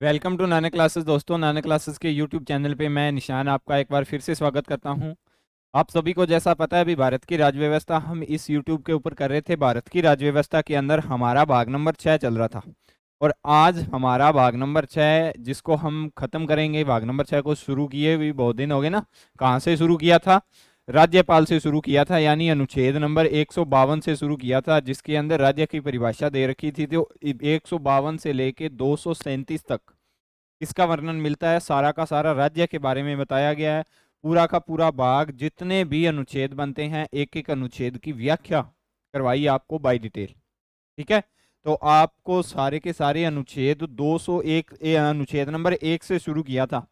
Welcome to Nanak classes. दोस्तों, Nanak classes के YouTube channel पे मैं निशान आपका एक बार फिर से स्वागत करता हूं। आप सभी को जैसा पता है, अभी भारत की राज्य व्यवस्था हम इस यूट्यूब के ऊपर कर रहे थे। भारत की राज्य व्यवस्था के अंदर हमारा भाग नंबर 6 चल रहा था और आज हमारा भाग नंबर 6 जिसको हम खत्म करेंगे। भाग नंबर 6 को शुरू किए भी बहुत दिन हो गए ना। कहाँ से शुरू किया था? राज्यपाल से शुरू किया था, यानी अनुच्छेद नंबर 152 से शुरू किया था, जिसके अंदर राज्य की परिभाषा दे रखी थी। तो 152 से लेके 237 तक इसका वर्णन मिलता है। सारा का सारा राज्य के बारे में बताया गया है। पूरा का पूरा भाग, जितने भी अनुच्छेद बनते हैं, एक एक अनुच्छेद की व्याख्या करवाई आपको बाय डिटेल। ठीक है, तो आपको सारे के सारे अनुच्छेद 201 अनुच्छेद नंबर 1 से शुरू किया था,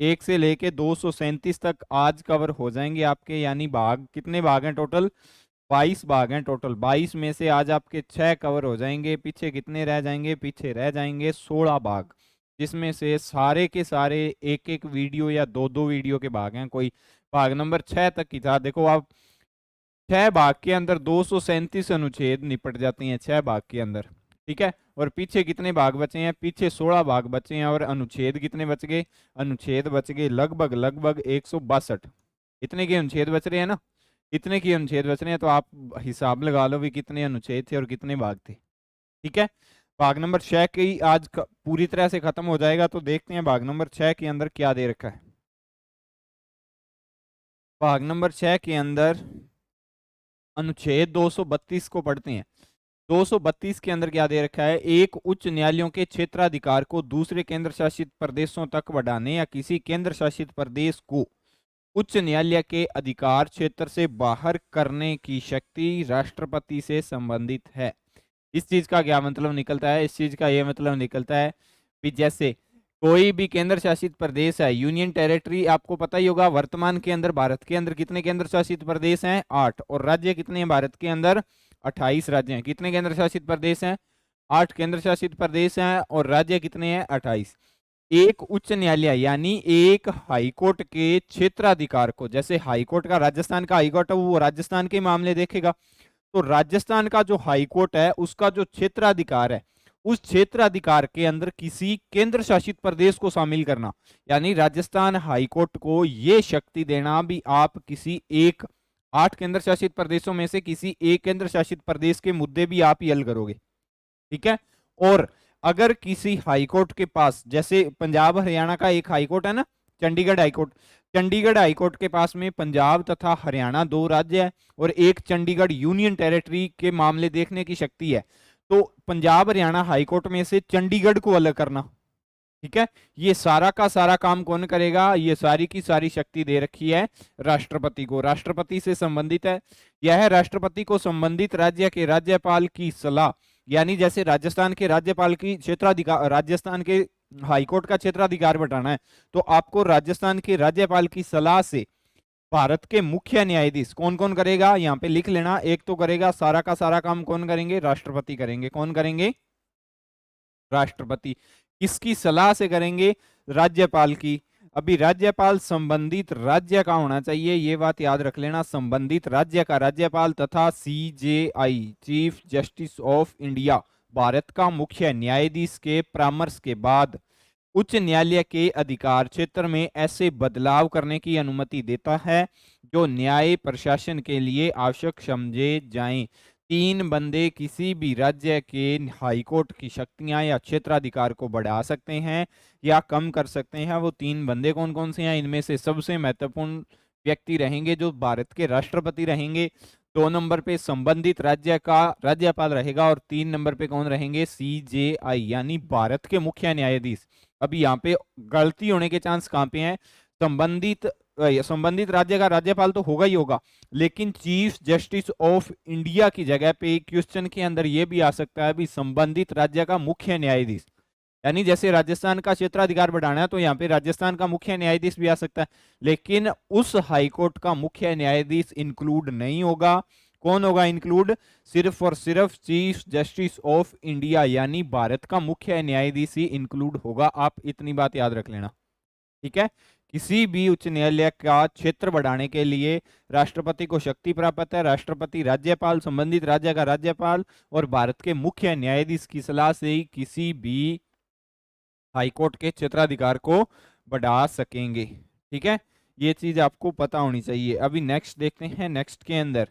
1 से लेके 237 तक आज कवर हो जाएंगे आपके। यानी भाग, कितने भाग हैं टोटल? 22 भाग हैं टोटल। 22 में से आज आपके 6 कवर हो जाएंगे। पीछे कितने रह जाएंगे? पीछे रह जाएंगे 16 भाग, जिसमें से सारे के सारे एक एक वीडियो या दो दो वीडियो के भाग हैं। कोई भाग नंबर 6 तक की था। देखो आप, 6 भाग के अंदर 237 अनुच्छेद निपट जाती हैं 6 भाग के अंदर। ठीक है, और पीछे कितने भाग बचे हैं? पीछे 16 भाग बचे हैं। और अनुच्छेद कितने बच गए? अनुच्छेद बच गए लगभग लगभग 162। इतने के अनुच्छेद बच रहे हैं ना, इतने की अनुच्छेद बच रहे हैं। तो आप हिसाब लगा लो भी कितने अनुच्छेद थे और कितने भाग थे। ठीक है, भाग नंबर 6 की आज पूरी तरह से खत्म हो जाएगा। तो देखते हैं भाग नंबर 6 के अंदर क्या दे रखा है। भाग नंबर 6 के अंदर अनुच्छेद 232 को पढ़ते हैं। 232 के अंदर क्या दे रखा है? एक उच्च न्यायालयों के क्षेत्राधिकार को दूसरे केंद्र शासित प्रदेशों तक बढ़ाने या किसी केंद्र शासित प्रदेश को उच्च न्यायालय के अधिकार क्षेत्र से बाहर करने की शक्ति राष्ट्रपति से संबंधित है। इस चीज का क्या मतलब निकलता है? इस चीज का यह मतलब निकलता है कि जैसे कोई भी केंद्र शासित प्रदेश है, यूनियन टेरिटरी, आपको पता ही होगा वर्तमान के अंदर भारत के अंदर कितने केंद्र शासित प्रदेश हैं? 8। और राज्य कितने हैं भारत के अंदर? 28 राज्य हैं। कितने केंद्र शासित प्रदेश हैं? 8 केंद्र शासित प्रदेश हैं। और राज्य कितने हैं? 28। एक उच्च न्यायालय यानी एक हाईकोर्ट के क्षेत्राधिकार को, जैसे हाईकोर्ट का, राजस्थान का हाईकोर्ट है, वो राजस्थान के मामले देखेगा। तो राजस्थान का जो हाईकोर्ट है उसका जो क्षेत्राधिकार है, उस क्षेत्राधिकार के अंदर किसी केंद्र शासित प्रदेश को शामिल करना, यानी राजस्थान हाईकोर्ट को यह शक्ति देना भी आप किसी एक 8 केंद्र शासित प्रदेशों में से किसी एक केंद्र शासित प्रदेश के मुद्दे भी आप ही हल करोगे। ठीक है, और अगर किसी हाईकोर्ट के पास, जैसे पंजाब हरियाणा का एक हाईकोर्ट है ना, चंडीगढ़ हाईकोर्ट, चंडीगढ़ हाईकोर्ट के पास में पंजाब तथा हरियाणा 2 राज्य है और एक चंडीगढ़ यूनियन टेरिटरी के मामले देखने की शक्ति है। तो पंजाब हरियाणा हाईकोर्ट में से चंडीगढ़ को अलग करना, ठीक है, ये सारा का सारा काम कौन करेगा? ये सारी की सारी शक्ति दे रखी है राष्ट्रपति को। राष्ट्रपति से संबंधित है। यह राष्ट्रपति को संबंधित राज्य के राज्यपाल की सलाह, यानी जैसे राजस्थान के राज्यपाल की क्षेत्राधिकार, राजस्थान के हाईकोर्ट का क्षेत्राधिकार बढ़ाना है, तो आपको राजस्थान के राज्यपाल की सलाह से भारत के मुख्य न्यायाधीश कौन कौन करेगा? यहाँ पे लिख लेना। एक तो करेगा, सारा का सारा काम कौन करेंगे? राष्ट्रपति करेंगे। कौन करेंगे? राष्ट्रपति। किसकी सलाह से करेंगे? राज्यपाल की। अभी राज्यपाल संबंधित राज्य का होना चाहिए, ये बात याद रख लेना। संबंधित राज्य का राज्यपाल तथा CJI, chief justice of India, Bharat का मुख्य न्यायाधीश के परामर्श के बाद उच्च न्यायालय के अधिकार क्षेत्र में ऐसे बदलाव करने की अनुमति देता है जो न्याय प्रशासन के लिए आवश्यक समझे जाएं। 3 बंदे किसी भी राज्य के हाईकोर्ट की शक्तियां या क्षेत्राधिकार को बढ़ा सकते हैं या कम कर सकते हैं। वो 3 बंदे कौन कौन से हैं? इनमें से सबसे महत्वपूर्ण व्यक्ति रहेंगे जो भारत के राष्ट्रपति रहेंगे। 2 नंबर पे संबंधित राज्य का राज्यपाल रहेगा और 3 नंबर पे कौन रहेंगे? सीजेआई, यानी भारत के मुख्य न्यायाधीश। अभी यहाँ पे गलती होने के चांस कहाँ पे हैं? संबंधित राज्य का राज्यपाल तो होगा ही होगा, लेकिन चीफ जस्टिस ऑफ इंडिया की जगह पे क्वेश्चन के अंदर ये भी आ सकता है भी संबंधित राज्य का मुख्य न्यायाधीश। यानी जैसे राजस्थान का क्षेत्राधिकार बढ़ाना है तो यहाँ पे राजस्थान का मुख्य न्यायाधीश भी आ सकता है, लेकिन उस हाईकोर्ट का मुख्य न्यायाधीश इंक्लूड नहीं होगा। कौन होगा इंक्लूड? सिर्फ और सिर्फ चीफ जस्टिस ऑफ इंडिया, यानी भारत का मुख्य न्यायाधीश ही इंक्लूड होगा। आप इतनी बात याद रख लेना। ठीक है, किसी भी उच्च न्यायालय का क्षेत्र बढ़ाने के लिए राष्ट्रपति को शक्ति प्राप्त है। राष्ट्रपति, राज्यपाल, संबंधित राज्य का राज्यपाल और भारत के मुख्य न्यायाधीश की सलाह से ही किसी भी हाईकोर्ट के क्षेत्राधिकार को बढ़ा सकेंगे। ठीक है, ये चीज आपको पता होनी चाहिए। अभी नेक्स्ट देखते हैं। नेक्स्ट के अंदर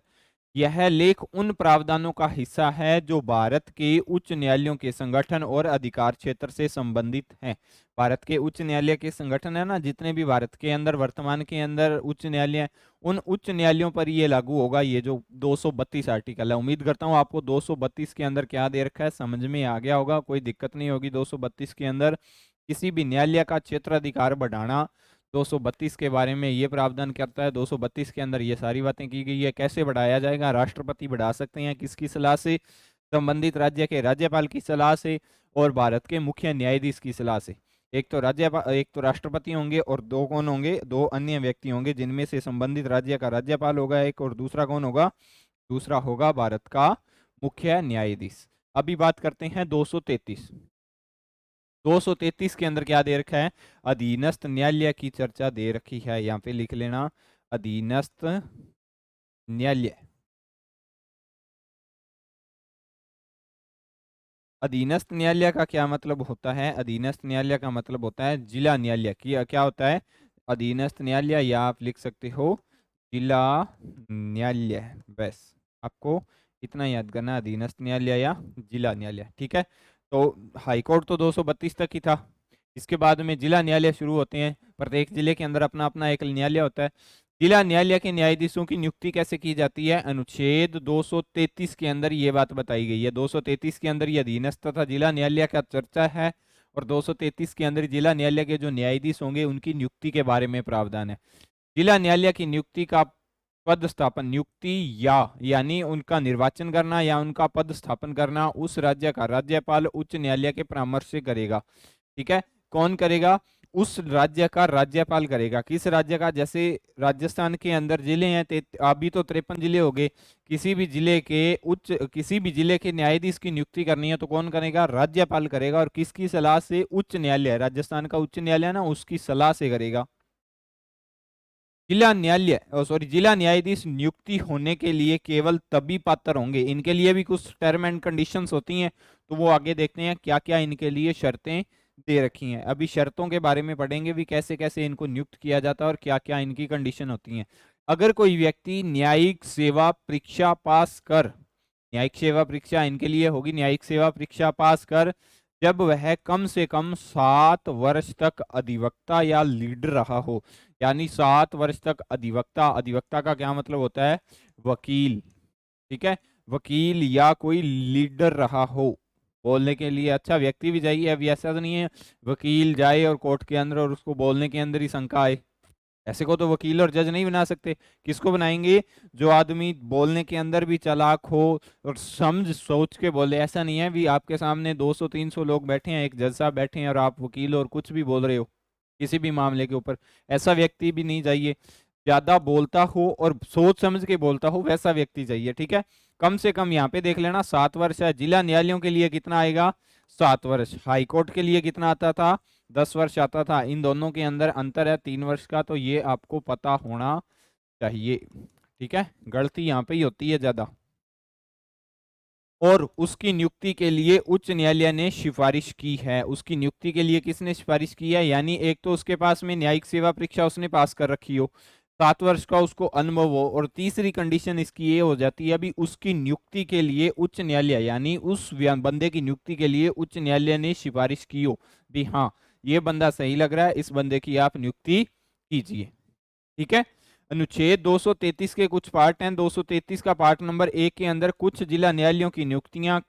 यह लेख उन प्रावधानों का हिस्सा है जो भारत के उच्च न्यायालयों के संगठन और अधिकार क्षेत्र से संबंधित हैं। भारत के उच्च न्यायालय के संगठन है ना, जितने भी भारत के अंदर वर्तमान के अंदर उच्च न्यायालय हैं, उन उच्च न्यायालयों पर ये लागू होगा, ये जो 232 आर्टिकल है। उम्मीद करता हूँ आपको 232 के अंदर क्या दे रखा है समझ में आ गया होगा, कोई दिक्कत नहीं होगी। 232 के अंदर किसी भी न्यायालय का क्षेत्राधिकार बढ़ाना 232 के बारे में ये प्रावधान करता है। 232 के अंदर ये सारी बातें की गई है। कैसे बढ़ाया जाएगा? राष्ट्रपति बढ़ा सकते हैं, किसकी सलाह से? संबंधित राज्य के राज्यपाल की सलाह से और भारत के मुख्य न्यायाधीश की सलाह से। एक तो राज्यपाल, एक तो राष्ट्रपति होंगे और दो कौन होंगे? दो अन्य व्यक्ति होंगे, जिनमें से संबंधित राज्य का राज्यपाल होगा एक, और दूसरा कौन होगा? दूसरा होगा भारत का मुख्य न्यायाधीश। अभी बात करते हैं 233। 233 के अंदर क्या दे रखा है? अधीनस्थ न्यायालय की चर्चा दे रखी है, यहाँ पे लिख लेना अधीनस्थ न्यायालय। अधीनस्थ न्यायालय का क्या मतलब होता है? अधीनस्थ न्यायालय का मतलब होता है जिला न्यायालय की। क्या होता है अधीनस्थ न्यायालय? या आप लिख सकते हो जिला न्यायालय। बस आपको इतना याद करना, अधीनस्थ न्यायालय या जिला न्यायालय। ठीक है, तो हाईकोर्ट तो 232 तक ही था। इसके बाद में जिला न्यायालय शुरू होते हैं। प्रत्येक जिले के अंदर अपना अपना एक न्यायालय होता है। जिला न्यायालय के न्यायाधीशों की नियुक्ति कैसे की जाती है? अनुच्छेद 233 के अंदर ये बात बताई गई है। 233 के अंदर ये अधीनस्थ तथा जिला न्यायालय का चर्चा है, और 233 के अंदर जिला न्यायालय के जो न्यायाधीश होंगे उनकी नियुक्ति के बारे में प्रावधान है। जिला न्यायालय की नियुक्ति का पद स्थापन, नियुक्ति या यानी उनका निर्वाचन करना या उनका पद स्थापन करना उस राज्य का राज्यपाल उच्च न्यायालय के परामर्श से करेगा। ठीक है, कौन करेगा? उस राज्य का राज्यपाल करेगा। किस राज्य का? जैसे राजस्थान के अंदर जिले हैं, अभी तो 53 जिले हो गए। किसी भी जिले के न्यायाधीश की नियुक्ति करनी है तो कौन करेगा? राज्यपाल करेगा। और किसकी सलाह से? उच्च न्यायालय, राजस्थान का उच्च न्यायालय ना, उसकी सलाह से करेगा। जिला न्यायाधीश नियुक्ति होने के लिए केवल तभी पात्र होंगे। इनके लिए भी कुछ टर्म एंड कंडीशंस होती हैं, तो वो आगे देखते हैं क्या क्या इनके लिए शर्तें दे रखी हैं। अभी शर्तों के बारे में पढ़ेंगे भी, कैसे कैसे इनको नियुक्त किया जाता है और क्या क्या इनकी कंडीशन होती हैं। अगर कोई व्यक्ति न्यायिक सेवा परीक्षा पास कर, न्यायिक सेवा परीक्षा इनके लिए होगी, न्यायिक सेवा परीक्षा पास कर जब वह कम से कम 7 वर्ष तक अधिवक्ता या लीडर रहा हो, यानी 7 वर्ष तक अधिवक्ता, अधिवक्ता का क्या मतलब होता है? वकील। ठीक है, वकील या कोई लीडर रहा हो बोलने के लिए। अच्छा, व्यक्ति भी जाइए, अभी ऐसा तो नहीं है वकील जाए और कोर्ट के अंदर और उसको बोलने के अंदर ही शंका आए। ऐसे को तो वकील और जज नहीं बना सकते। किसको बनाएंगे? जो आदमी बोलने के अंदर भी चालाक हो और समझ सोच के बोले। ऐसा नहीं है भी आपके सामने 200-300 लोग बैठे हैं, एक जज साहब बैठे हैं और आप वकील और कुछ भी बोल रहे हो किसी भी मामले के ऊपर। ऐसा व्यक्ति भी नहीं चाहिए। ज्यादा बोलता हो और सोच समझ के बोलता हो, वैसा व्यक्ति चाहिए। ठीक है, कम से कम यहाँ पे देख लेना 7 वर्ष है। जिला न्यायालयों के लिए कितना आएगा? 7 वर्ष। हाईकोर्ट के लिए कितना आता था? 10 वर्ष आता था। इन दोनों के अंदर अंतर है 3 वर्ष का, तो ये आपको पता होना चाहिए। ठीक है, गलती यहाँ पे ही होती है ज्यादा। और उसकी नियुक्ति के लिए उच्च न्यायालय ने सिफारिश की है। उसकी नियुक्ति के लिए किसने सिफारिश की है? यानी एक तो उसके पास में न्यायिक सेवा परीक्षा उसने पास कर रखी हो, 7 वर्ष का उसको अनुभव हो, और तीसरी कंडीशन इसकी ये हो जाती है अभी उसकी नियुक्ति के लिए उच्च न्यायालय, यानी उस बंदे की नियुक्ति के लिए उच्च न्यायालय ने सिफारिश की हो भी, हाँ ये बंदा सही लग रहा है, इस बंदे की आप नियुक्ति कीजिए। ठीक है, अनुच्छेद 233 के कुछ पार्ट हैं। 233 का पार्ट नंबर 1 के अंदर कुछ जिला न्यायालयों की नियुक्तियों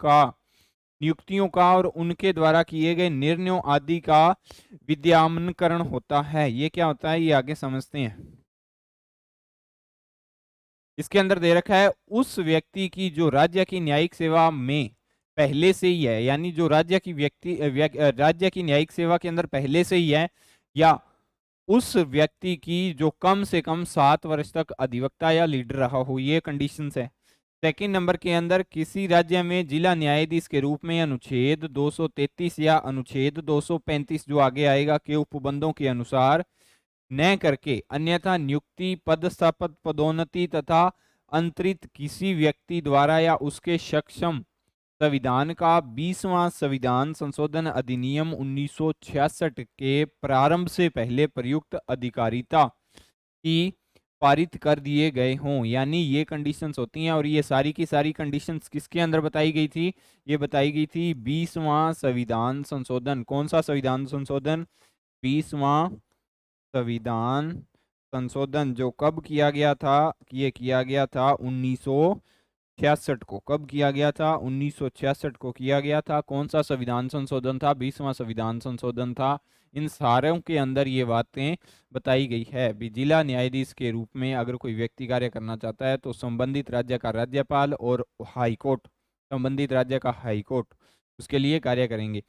का और उनके द्वारा किए गए निर्णयों आदि का विद्यमानकरण होता है। ये क्या होता है, ये आगे समझते हैं। इसके अंदर दे रखा है उस व्यक्ति की जो राज्य की न्यायिक सेवा में पहले से ही है, यानी जो राज्य की राज्य की न्यायिक सेवा के अंदर पहले से ही है, या उस व्यक्ति की जो कम से कम 7 वर्ष तक अधिवक्ता या लीडर रहा हो, ये कंडीशंस है। सेकंड नंबर के अंदर किसी राज्य में जिला न्यायाधीश के रूप में अनुच्छेद 233 या अनुच्छेद 235 जो आगे आएगा के उपबंधों के अनुसार न करके अन्यथा नियुक्ति, पदस्थापन, पदोन्नति तथा अंतरित किसी व्यक्ति द्वारा या उसके सक्षम संविधान का 20वां संविधान संशोधन अधिनियम 1966 के प्रारंभ से पहले प्रयुक्त अधिकारिता की पारित कर दिए गए हों, यानी ये कंडीशंस होती हैं। और ये सारी की सारी कंडीशंस किसके अंदर बताई गई थी? ये बताई गई थी 20वां संविधान संशोधन। कौन सा संविधान संशोधन? 20वां संविधान संशोधन, जो कब किया गया था? ये किया गया था 1966 को। कब किया गया था? 1966 को किया गया था। कौन सा संविधान संशोधन था? 20वां संविधान संशोधन था। इन सारों के अंदर ये बातें बताई गई है। भी जिला न्यायाधीश के रूप में अगर कोई व्यक्ति कार्य करना चाहता है तो संबंधित राज्य का राज्यपाल और हाईकोर्ट, संबंधित राज्य का हाईकोर्ट उसके लिए कार्य करेंगे।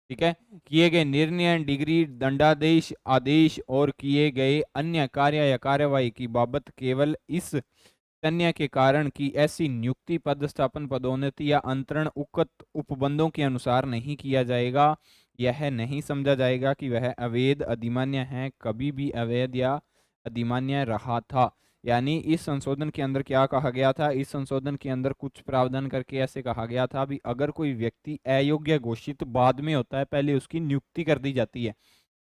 ठीक है। किए गए निर्णय, डिग्री, दंडादेश, आदेश और किए गए अन्य कार्य या कार्यवाही की बाबत केवल इस तन्य के कारण कि ऐसी नियुक्ति, पदस्थापन, पदोन्नति या अंतरण उक्त उपबंधों के अनुसार नहीं किया जाएगा। यह नहीं समझा जाएगा कि वह अवैध, अधिमान्य है, कभी भी अवैध या अधिमान्य रहा था। यानी इस संशोधन के अंदर क्या कहा गया था? इस संशोधन के अंदर कुछ प्रावधान करके ऐसे कहा गया था भी अगर कोई व्यक्ति अयोग्य घोषित बाद में होता है, पहले उसकी नियुक्ति कर दी जाती है,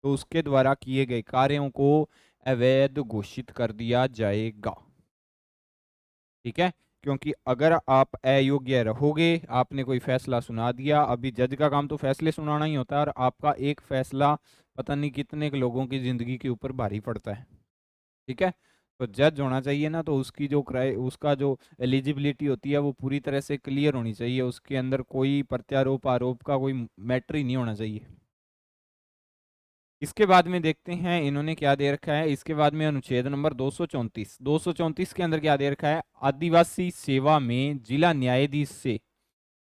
तो उसके द्वारा किए गए कार्यों को अवैध घोषित कर दिया जाएगा। ठीक है। क्योंकि अगर आप अयोग्य रहोगे, आपने कोई फैसला सुना दिया, अभी जज का काम तो फैसले सुनाना ही होता है, और आपका एक फैसला पता नहीं कितने लोगों की जिंदगी के ऊपर भारी पड़ता है। ठीक है। तो जज होना चाहिए ना, तो उसकी जो उसका जो एलिजिबिलिटी होती है वो पूरी तरह से क्लियर होनी चाहिए। उसके अंदर कोई प्रत्यारोप आरोप का कोई मैटर ही नहीं होना चाहिए। इसके बाद में देखते हैं इन्होंने क्या दे रखा है। इसके बाद में अनुच्छेद नंबर 234, 234 के अंदर क्या दे रखा है? आदिवासी सेवा में जिला न्यायाधीश से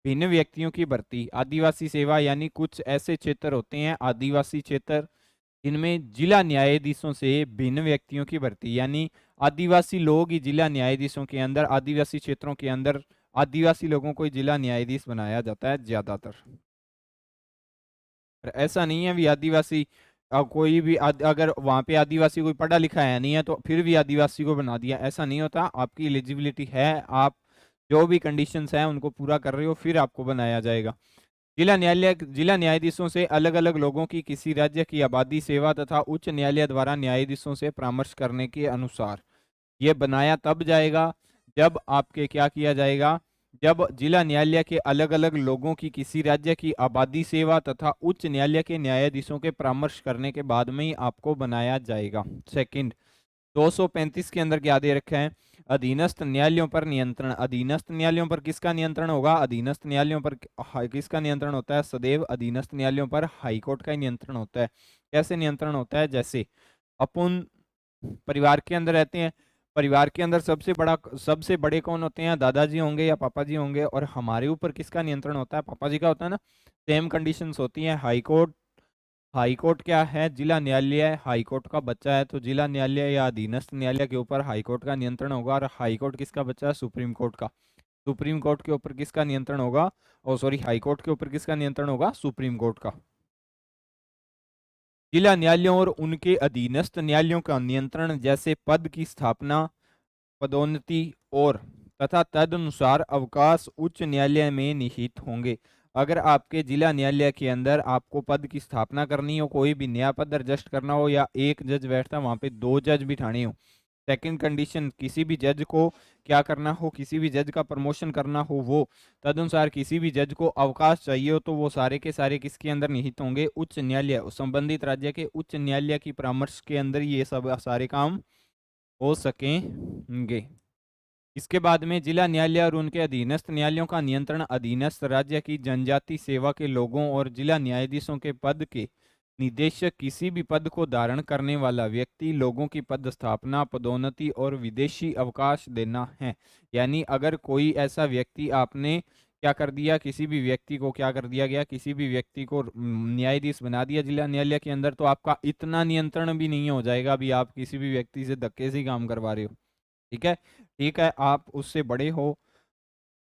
भिन्न व्यक्तियों की भर्ती। आदिवासी सेवा यानी कुछ ऐसे क्षेत्र होते हैं, आदिवासी क्षेत्र, इनमें जिला न्यायाधीशों से भिन्न व्यक्तियों की भर्ती, यानी आदिवासी लोग ही जिला न्यायाधीशों के अंदर, आदिवासी क्षेत्रों के अंदर आदिवासी लोगों को जिला न्यायाधीश बनाया जाता है ज्यादातर। ऐसा नहीं है भी आदिवासी कोई भी अगर वहां पे आदिवासी कोई पढ़ा लिखा है नहीं है तो फिर भी आदिवासी को बना दिया, ऐसा नहीं होता। आपकी एलिजिबिलिटी है, आप जो भी कंडीशंस हैं उनको पूरा कर रहे हो, फिर आपको बनाया जाएगा। जिला न्यायाधीशों से अलग अलग लोगों की किसी राज्य की आबादी, सेवा तथा उच्च न्यायालय द्वारा न्यायाधीशों से परामर्श करने के अनुसार ये बनाया तब जाएगा जब आपके क्या किया जाएगा? जब जिला न्यायालय के अलग अलग लोगों की किसी राज्य की आबादी, सेवा तथा उच्च न्यायालय के न्यायाधीशों के परामर्श करने के बाद में ही आपको बनाया जाएगा। सेकंड, 235 के अंदर क्या दे रखा है? अधीनस्थ न्यायालयों पर नियंत्रण। अधीनस्थ न्यायालयों पर किसका नियंत्रण होगा? अधीनस्थ न्यायालयों पर किसका नियंत्रण होता है? सदैव अधीनस्थ न्यायालयों पर हाईकोर्ट का ही नियंत्रण होता है। कैसे नियंत्रण होता है? जैसे अपन परिवार के अंदर रहते हैं, परिवार के अंदर सबसे बड़े कौन होते हैं? दादाजी होंगे या पापा जी होंगे, और हमारे ऊपर किसका नियंत्रण होता है? पापा जी का होता है ना। सेम कंडीशंस होती हैं। हाईकोर्ट, हाईकोर्ट क्या है? जिला न्यायालय हाईकोर्ट का बच्चा है, तो जिला न्यायालय या अधीनस्थ न्यायालय के ऊपर हाईकोर्ट का नियंत्रण होगा। और हाईकोर्ट किसका बच्चा है? सुप्रीम कोर्ट का। सुप्रीम कोर्ट के ऊपर किसका नियंत्रण होगा? और सॉरी, हाईकोर्ट के ऊपर किसका नियंत्रण होगा? सुप्रीम कोर्ट का। जिला न्यायालयों और उनके अधीनस्थ न्यायालयों का नियंत्रण, जैसे पद की स्थापना, पदोन्नति और तथा तदनुसार अवकाश उच्च न्यायालय में निहित होंगे। अगर आपके जिला न्यायालय के अंदर आपको पद की स्थापना करनी हो, कोई भी नया पद एडजस्ट करना हो, या एक जज बैठता है वहां पे दो जज बिठाने हो। सेकंड कंडीशन, किसी भी जज को क्या करना हो? किसी भी जज का प्रमोशन करना हो, वो तदनुसार किसी भी जज को अवकाश चाहिए हो, तो वो सारे के सारे किसके अंदर निहित होंगे? उच्च न्यायालय, संबंधित राज्य के उच्च न्यायालय की परामर्श के अंदर ये सब सारे काम हो सकेंगे। इसके बाद में जिला न्यायालय और उनके अधीनस्थ न्यायालयों का नियंत्रण अधीनस्थ राज्य की जनजाति सेवा के लोगों और जिला न्यायाधीशों के पद के निदेशक, किसी भी पद को धारण करने वाला व्यक्ति, लोगों की पद स्थापना, पदोन्नति और विदेशी अवकाश देना है। यानी अगर कोई ऐसा व्यक्ति, आपने क्या कर दिया? किसी भी व्यक्ति को क्या कर दिया गया? किसी भी व्यक्ति को न्यायाधीश बना दिया जिला न्यायालय के अंदर, तो आपका इतना नियंत्रण भी नहीं हो जाएगा अभी आप किसी भी व्यक्ति से धक्के से ही काम करवा रहे हो। ठीक है। ठीक है, आप उससे बड़े हो,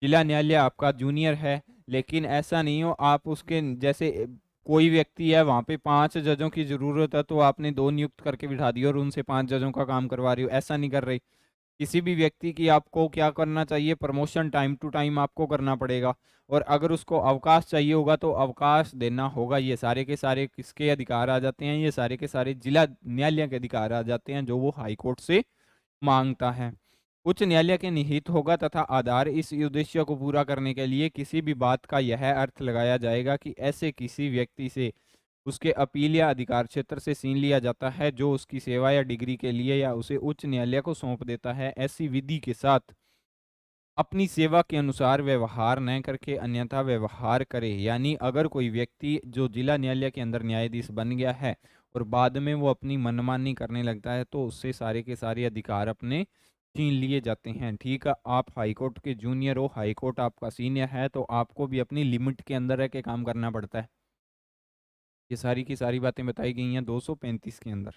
जिला न्यायालय आपका जूनियर है, लेकिन ऐसा नहीं हो आप उसके जैसे कोई व्यक्ति है वहां पे 5 जजों की जरूरत है तो आपने 2 नियुक्त करके बिठा दिए और उनसे 5 जजों का काम करवा रही हो, ऐसा नहीं कर रही। किसी भी व्यक्ति की आपको क्या करना चाहिए, प्रमोशन टाइम टू टाइम आपको करना पड़ेगा, और अगर उसको अवकाश चाहिए होगा तो अवकाश देना होगा। ये सारे के सारे किसके अधिकार आ जाते हैं, ये सारे के सारे जिला न्यायालय के अधिकार आ जाते हैं, जो वो हाई कोर्ट से मांगता है। उच्च न्यायालय के निहित होगा तथा आधार इस उद्देश्य को पूरा करने के लिए किसी भी बात का यह अर्थ लगाया जाएगा कि ऐसे किसी व्यक्ति से उसके अपील या अधिकार क्षेत्र से छीन लिया जाता है जो उसकी सेवा या डिग्री के लिए या उसे उच्च न्यायालय को सौंप देता है, ऐसी विधि के साथ अपनी सेवा के अनुसार व्यवहार न करके अन्यथा व्यवहार करे। यानी अगर कोई व्यक्ति जो जिला न्यायालय के अंदर न्यायाधीश बन गया है और बाद में वो अपनी मनमानी करने लगता है तो उससे सारे के सारे अधिकार अपने छीन लिए जाते हैं। ठीक है, आप हाईकोर्ट के जूनियर हो, हाईकोर्ट आपका सीनियर है, तो आपको भी अपनी लिमिट के अंदर रह के काम करना पड़ता है। ये सारी की सारी बातें बताई गई हैं 235 के अंदर।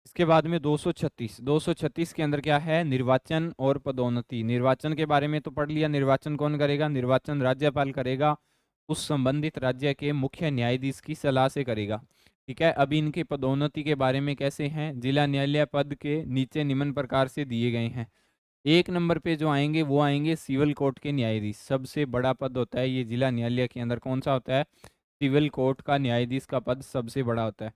इसके बाद में 236 के अंदर क्या है, निर्वाचन और पदोन्नति। निर्वाचन के बारे में तो पढ़ लिया, निर्वाचन कौन करेगा, निर्वाचन राज्यपाल करेगा, उस संबंधित राज्य के मुख्य न्यायाधीश की सलाह से करेगा। ठीक है, अभी इनकी पदोन्नति के बारे में कैसे हैं, जिला न्यायालय पद के नीचे निम्न प्रकार से दिए गए हैं। एक नंबर पे जो आएंगे वो आएंगे सिविल कोर्ट के न्यायाधीश, सबसे बड़ा पद होता है ये जिला न्यायालय के अंदर। कौन सा होता है, सिविल कोर्ट का न्यायाधीश का पद सबसे बड़ा होता है।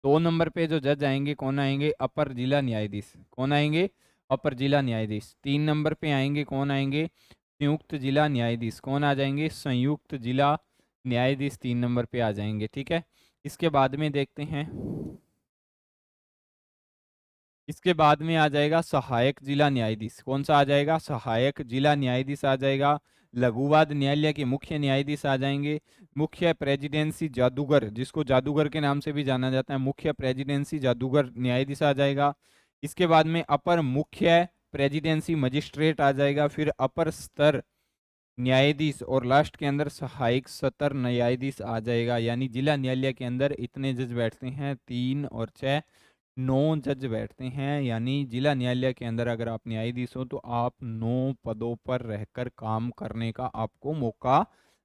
2 नंबर पे जो जज आएंगे कौन आएंगे, अपर जिला न्यायाधीश। कौन आएंगे, अपर जिला न्यायाधीश। 3 नंबर पे आएंगे कौन आएंगे, संयुक्त जिला न्यायाधीश। कौन आ जाएंगे, संयुक्त जिला न्यायाधीश 3 नंबर पे आ जाएंगे। ठीक है, इसके बाद में देखते हैं, इसके बाद में आ जाएगा सहायक जिला न्यायाधीश। कौन सा आ जाएगा, सहायक जिला न्यायाधीश आ जाएगा। लघुवाद न्यायालय के मुख्य न्यायाधीश आ जाएंगे। मुख्य प्रेसिडेंसी जादूगर, जिसको जादूगर के नाम से भी जाना जाता है, मुख्य प्रेसिडेंसी जादूगर न्यायाधीश आ जाएगा। इसके बाद में अपर मुख्य प्रेसिडेंसी मजिस्ट्रेट आ जाएगा, फिर अपर स्तर न्यायाधीश, और लास्ट के अंदर सहायक सत्र न्यायाधीश आ जाएगा। यानी जिला न्यायालय के अंदर इतने जज बैठते हैं, 3 और 6 9 जज बैठते हैं। यानी जिला न्यायालय के अंदर अगर आप न्यायाधीश हो तो आप 9 पदों पर रहकर काम करने का आपको मौका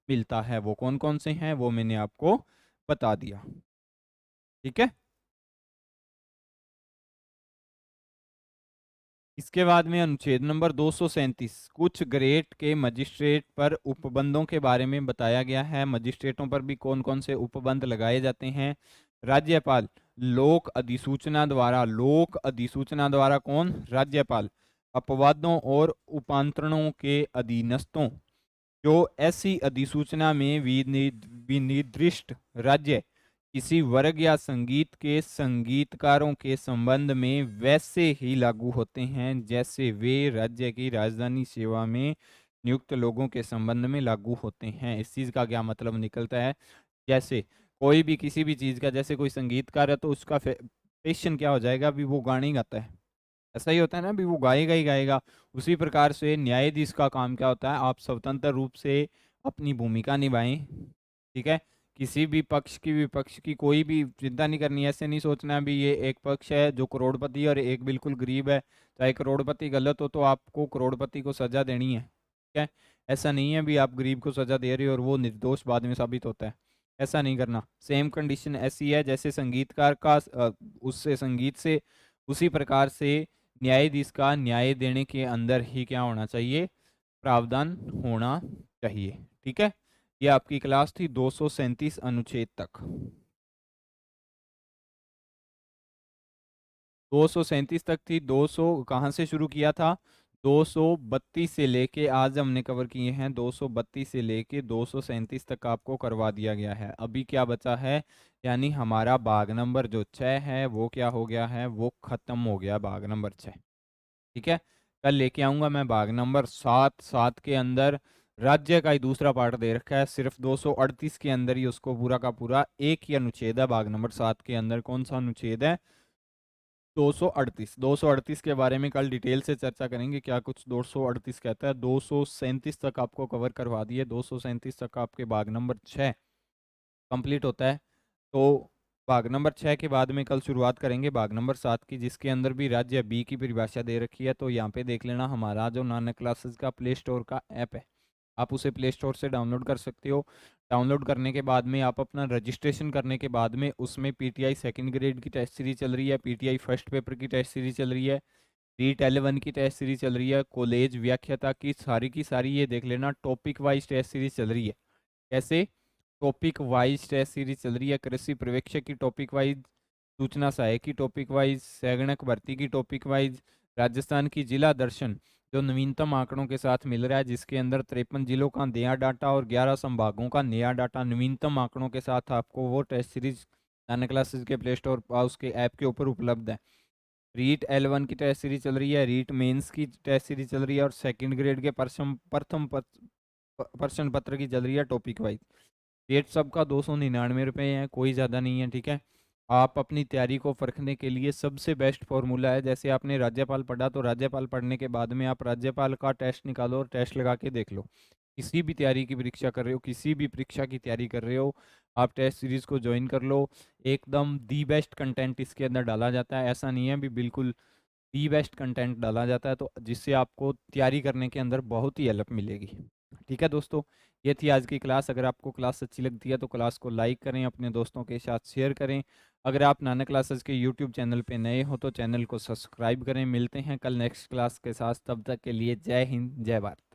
मिलता है। वो कौन कौन से हैं वो मैंने आपको बता दिया। ठीक है, इसके बाद में अनुच्छेद नंबर 237, कुछ ग्रेड के मजिस्ट्रेट पर उपबंधों के बारे में बताया गया है। मजिस्ट्रेटों पर भी कौन कौन से उपबंध लगाए जाते हैं। राज्यपाल लोक अधिसूचना द्वारा, लोक अधिसूचना द्वारा कौन, राज्यपाल अपवादों और उपांतरणों के अधीनस्थों जो ऐसी अधिसूचना में विनिर्दिष्ट राज्य किसी वर्ग या संगीत के संगीतकारों के संबंध में वैसे ही लागू होते हैं जैसे वे राज्य की राजधानी सेवा में नियुक्त लोगों के संबंध में लागू होते हैं। इस चीज का क्या मतलब निकलता है, जैसे कोई भी किसी भी चीज का, जैसे कोई संगीतकार है तो उसका पैशन क्या हो जाएगा, अभी वो गाने ही गाता है, ऐसा ही होता है ना, अभी वो गाएगा ही गाएगा। उसी प्रकार से न्यायाधीश का काम क्या होता है, आप स्वतंत्र रूप से अपनी भूमिका निभाएं। ठीक है, किसी भी पक्ष की विपक्ष की कोई भी चिंता नहीं करनी है। ऐसे नहीं सोचना है भी ये एक पक्ष है जो करोड़पति है और एक बिल्कुल गरीब है, चाहे करोड़पति गलत हो तो आपको करोड़पति को सजा देनी है। ठीक है, ऐसा नहीं है भी आप गरीब को सजा दे रहे हो और वो निर्दोष बाद में साबित होता है, ऐसा नहीं करना। सेम कंडीशन ऐसी है जैसे संगीतकार का उससे संगीत से, उसी प्रकार से न्यायाधीश का न्याय देने के अंदर ही क्या होना चाहिए, प्रावधान होना चाहिए। ठीक है, ये आपकी क्लास थी 237 अनुच्छेद तक। 237 तक थी। 200 कहाँ से शुरू किया था, 232 से लेके आज हमने कवर किए हैं 232 से लेके 237 तक आपको करवा दिया गया है। अभी क्या बचा है, यानी हमारा भाग नंबर जो 6 है वो क्या हो गया है, वो खत्म हो गया भाग नंबर 6। ठीक है, कल लेके आऊंगा मैं भाग नंबर 7। 7 के अंदर राज्य का ही दूसरा पार्ट दे रखा है, सिर्फ 238 के अंदर ही उसको पूरा का पूरा एक ही अनुच्छेद है। भाग नंबर 7 के अंदर कौन सा अनुच्छेद है, 238। 238 के बारे में कल डिटेल से चर्चा करेंगे, क्या कुछ 238 कहता है। 237 तक आपको कवर करवा दिए, 237 तक आपके भाग नंबर 6 कंप्लीट होता है। तो भाग नंबर 6 के बाद में कल शुरुआत करेंगे भाग नंबर 7 की, जिसके अंदर भी राज्य बी की परिभाषा दे रखी है। तो यहाँ पे देख लेना, हमारा जो नानक क्लासेस का प्ले स्टोर का ऐप है, आप उसे प्ले स्टोर से डाउनलोड कर सकते हो। डाउनलोड करने के बाद में आप अपना रजिस्ट्रेशन करने के बाद में उसमें पीटीआई सेकंड ग्रेड की टेस्ट सीरीज चल रही है, पीटीआई फर्स्ट पेपर की टेस्ट सीरीज चल रही है, रीट L1 की टेस्ट सीरीज चल रही है। कॉलेज व्याख्याता की सारी ये देख लेना, टॉपिक वाइज टेस्ट सीरीज चल रही है। कैसे? टॉपिक वाइज टेस्ट सीरीज चल रही है। कृषि पर्यवेक्षक की टॉपिक वाइज, सूचना सहायक की टॉपिक वाइज, सैनिक भर्ती की टॉपिक वाइज, राजस्थान की जिला दर्शन जो नवीनतम आंकड़ों के साथ मिल रहा है, जिसके अंदर 53 जिलों का नया डाटा और 11 संभागों का नया डाटा नवीनतम आंकड़ों के साथ आपको वो टेस्ट सीरीज अन क्लासेस के प्ले स्टोर और उसके ऐप के ऊपर उपलब्ध है। रीट L1 की टेस्ट सीरीज चल रही है, रीट मेंस की टेस्ट सीरीज चल रही है और सेकंड ग्रेड के प्रश्न पत्र की चल रही है टॉपिक वाइज। रेट सबका 299 रुपये है, कोई ज़्यादा नहीं है, ठीक है। आप अपनी तैयारी को परखने के लिए सबसे बेस्ट फॉर्मूला है, जैसे आपने राज्यपाल पढ़ा तो राज्यपाल पढ़ने के बाद में आप राज्यपाल का टेस्ट निकालो और टेस्ट लगा के देख लो। किसी भी तैयारी की परीक्षा कर रहे हो, किसी भी परीक्षा की तैयारी कर रहे हो, आप टेस्ट सीरीज को ज्वाइन कर लो। एकदम दी बेस्ट कंटेंट इसके अंदर डाला जाता है, ऐसा नहीं है भी, बिल्कुल दी बेस्ट कंटेंट डाला जाता है, तो जिससे आपको तैयारी करने के अंदर बहुत ही हेल्प मिलेगी। ठीक है दोस्तों, ये थी आज की क्लास। अगर आपको क्लास अच्छी लगती है तो क्लास को लाइक करें, अपने दोस्तों के साथ शेयर करें। अगर आप नाना क्लासेस के यूट्यूब चैनल पे नए हो तो चैनल को सब्सक्राइब करें। मिलते हैं कल नेक्स्ट क्लास के साथ, तब तक के लिए जय हिंद जय भारत।